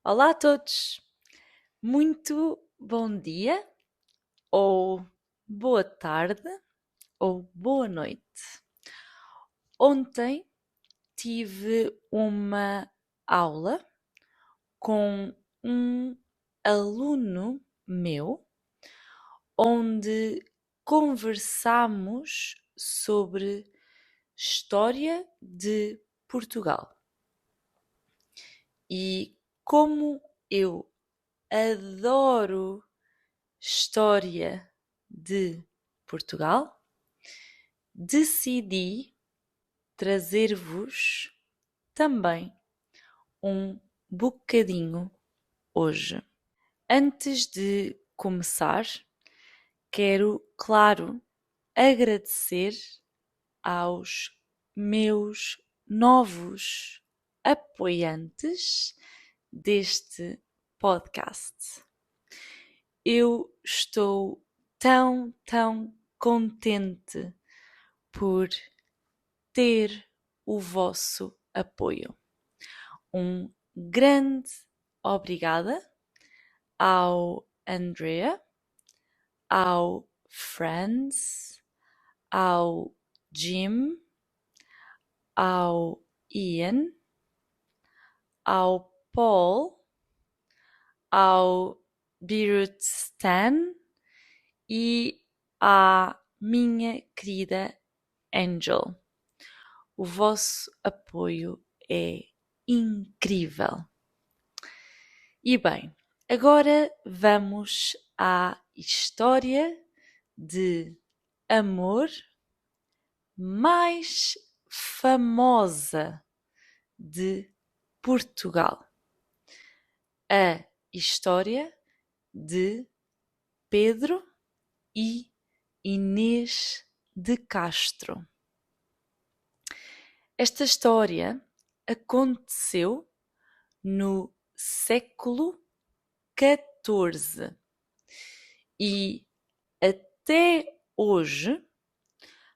Olá a todos, muito bom dia, ou boa tarde, ou boa noite. Ontem tive uma aula com um aluno meu, onde conversamos sobre história de Portugal. E como eu adoro história de Portugal, decidi trazer-vos também um bocadinho hoje. Antes de começar, quero, claro, agradecer aos meus novos apoiantes deste podcast. Eu estou tão contente por ter o vosso apoio. Um grande obrigada ao Andrea, ao Franz, ao Jim, ao Ian, ao Paul, ao Birut Stan e à minha querida Angel. O vosso apoio é incrível. E bem, agora vamos à história de amor mais famosa de Portugal. A história de Pedro e Inês de Castro. Esta história aconteceu no século XIV e até hoje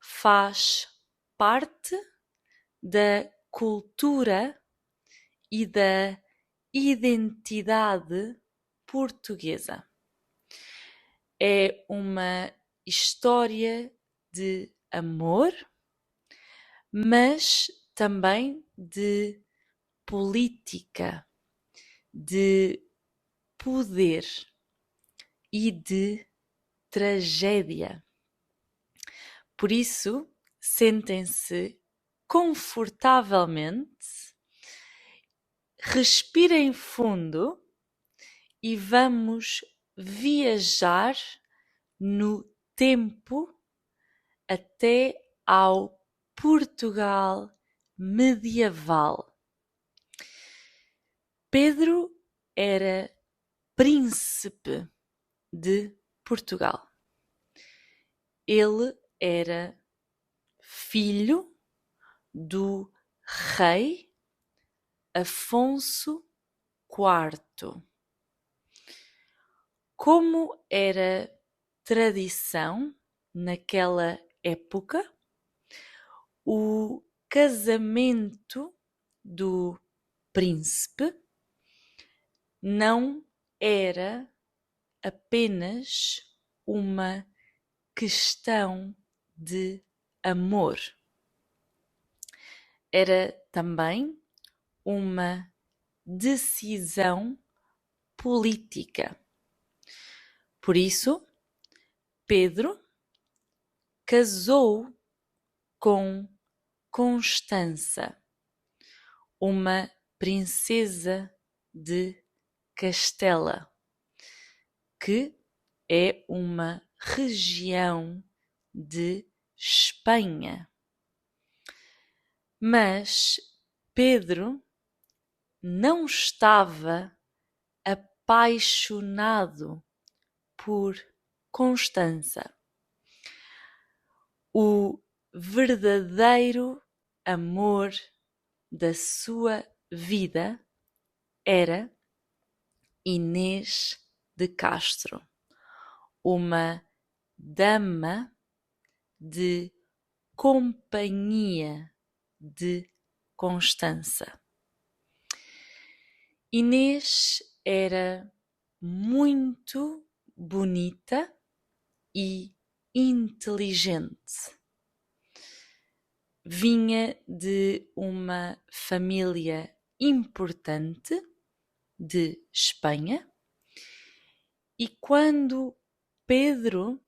faz parte da cultura e da identidade portuguesa. É uma história de amor, mas também de política, de poder e de tragédia. Por isso, sentem-se confortavelmente, respirem fundo e vamos viajar no tempo até ao Portugal medieval. Pedro era príncipe de Portugal. Ele era filho do rei Afonso IV. Como era tradição naquela época, o casamento do príncipe não era apenas uma questão de amor. Era também uma decisão política. Por isso, Pedro casou com Constança, uma princesa de Castela, que é uma região de Espanha. Mas Pedro não estava apaixonado por Constança. O verdadeiro amor da sua vida era Inês de Castro, uma dama de companhia de Constança. Inês era muito bonita e inteligente. Vinha de uma família importante de Espanha e quando Pedro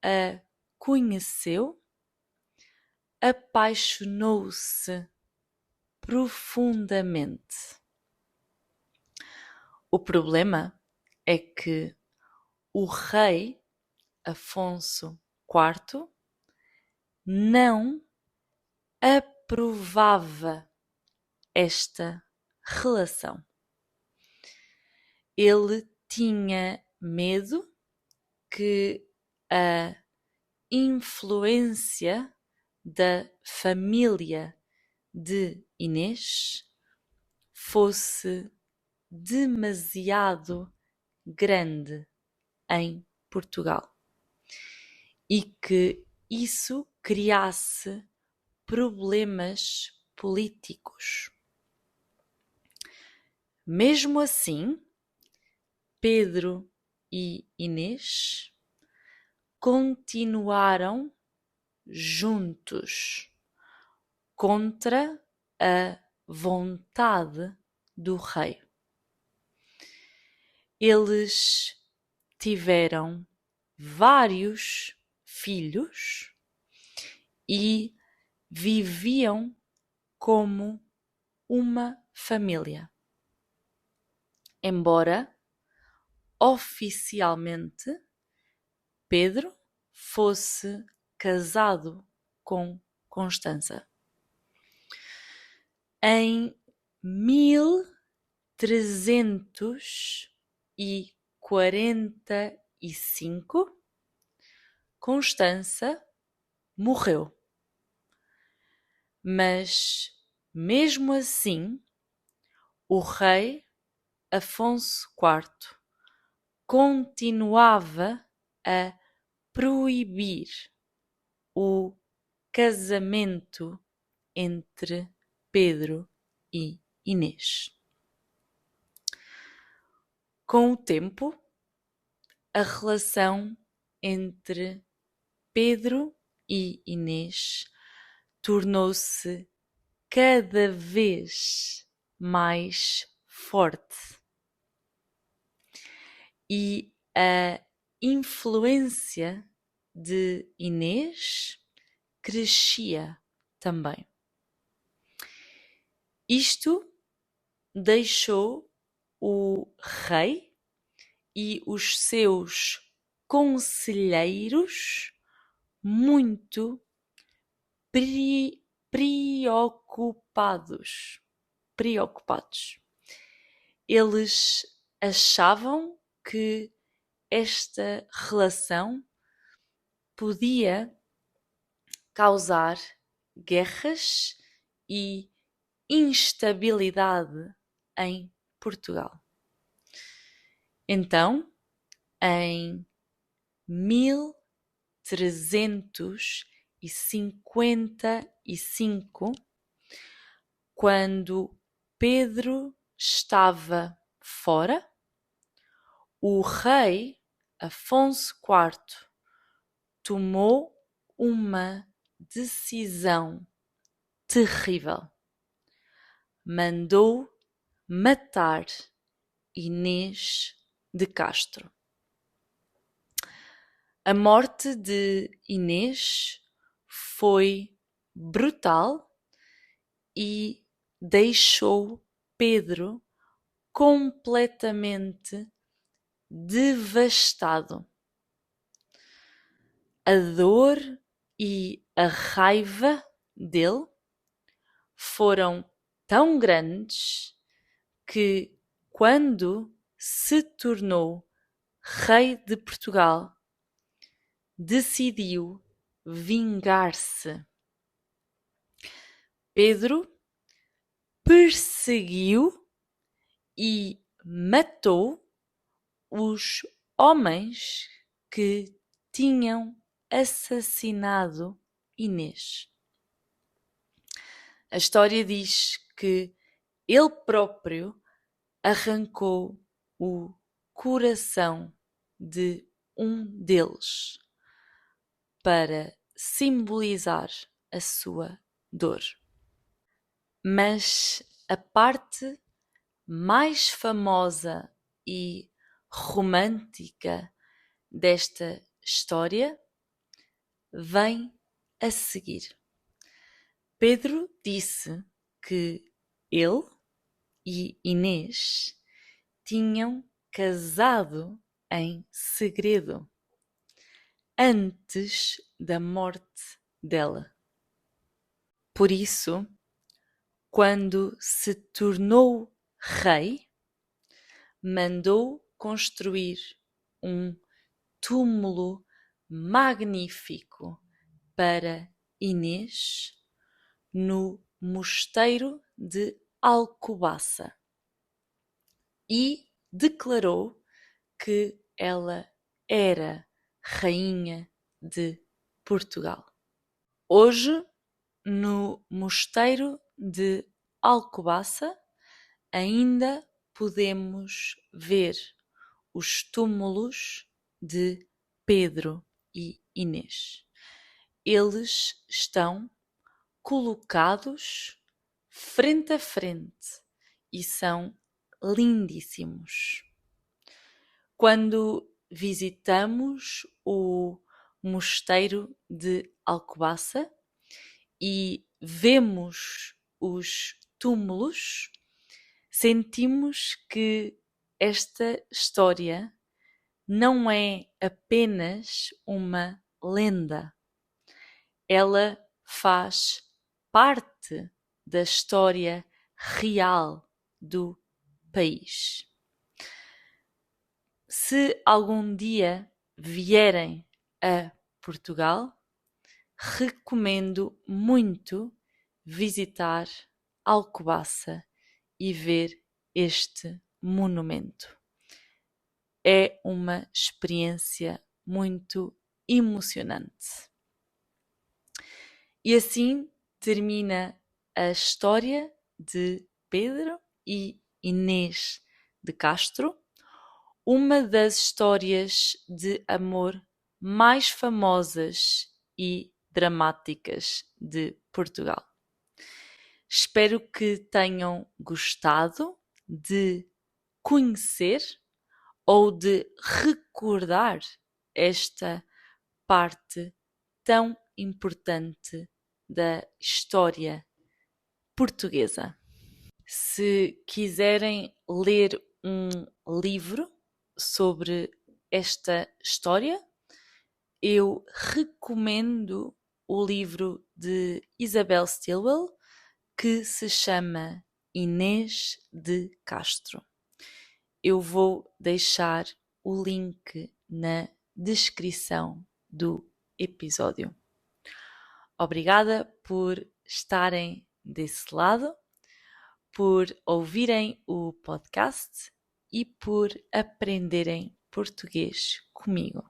a conheceu, apaixonou-se profundamente. O problema é que o rei Afonso IV não aprovava esta relação. Ele tinha medo que a influência da família de Inês fosse demasiado grande em Portugal e que isso criasse problemas políticos. Mesmo assim, Pedro e Inês continuaram juntos contra a vontade do rei. Eles tiveram vários filhos e viviam como uma família. Embora oficialmente Pedro fosse casado com Constança. Em 1345, Constança morreu. Mas, mesmo assim, o rei Afonso IV continuava a proibir o casamento entre Pedro e Inês. Com o tempo, a relação entre Pedro e Inês tornou-se cada vez mais forte. E a influência de Inês crescia também. Isto deixou o rei e os seus conselheiros muito preocupados. Eles achavam que esta relação podia causar guerras e instabilidade em Portugal. Então, em 1355, quando Pedro estava fora, o rei Afonso IV tomou uma decisão terrível. Mandou matar Inês de Castro. A morte de Inês foi brutal e deixou Pedro completamente devastado. A dor e a raiva dele foram tão grandes que, quando se tornou rei de Portugal, decidiu vingar-se. Pedro perseguiu e matou os homens que tinham assassinado Inês. A história diz que ele próprio arrancou o coração de um deles para simbolizar a sua dor. Mas a parte mais famosa e romântica desta história vem a seguir. Pedro disse que ele e Inês tinham casado em segredo antes da morte dela. Por isso, quando se tornou rei, mandou construir um túmulo magnífico para Inês no mosteiro de Alcobaça e declarou que ela era rainha de Portugal. Hoje, no mosteiro de Alcobaça, ainda podemos ver os túmulos de Pedro e Inês. Eles estão colocados frente a frente e são lindíssimos. Quando visitamos o mosteiro de Alcobaça e vemos os túmulos, sentimos que esta história não é apenas uma lenda. Ela faz parte da história real do país. Se algum dia vierem a Portugal, recomendo muito visitar Alcobaça e ver este monumento. É uma experiência muito emocionante. E assim termina a história de Pedro e Inês de Castro, uma das histórias de amor mais famosas e dramáticas de Portugal. Espero que tenham gostado de conhecer ou de recordar esta parte tão importante da história portuguesa. Se quiserem ler um livro sobre esta história, eu recomendo o livro de Isabel Stilwell, que se chama Inês de Castro. Eu vou deixar o link na descrição do episódio. Obrigada por estarem desse lado, por ouvirem o podcast e por aprenderem português comigo.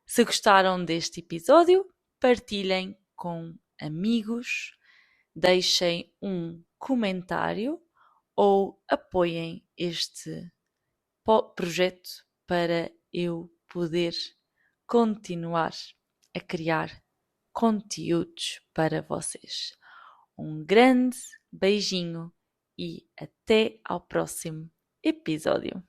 Se gostaram deste episódio, partilhem com amigos, deixem um comentário ou apoiem este projeto para eu poder continuar a criar conteúdos para vocês. Um grande beijinho e até ao próximo episódio.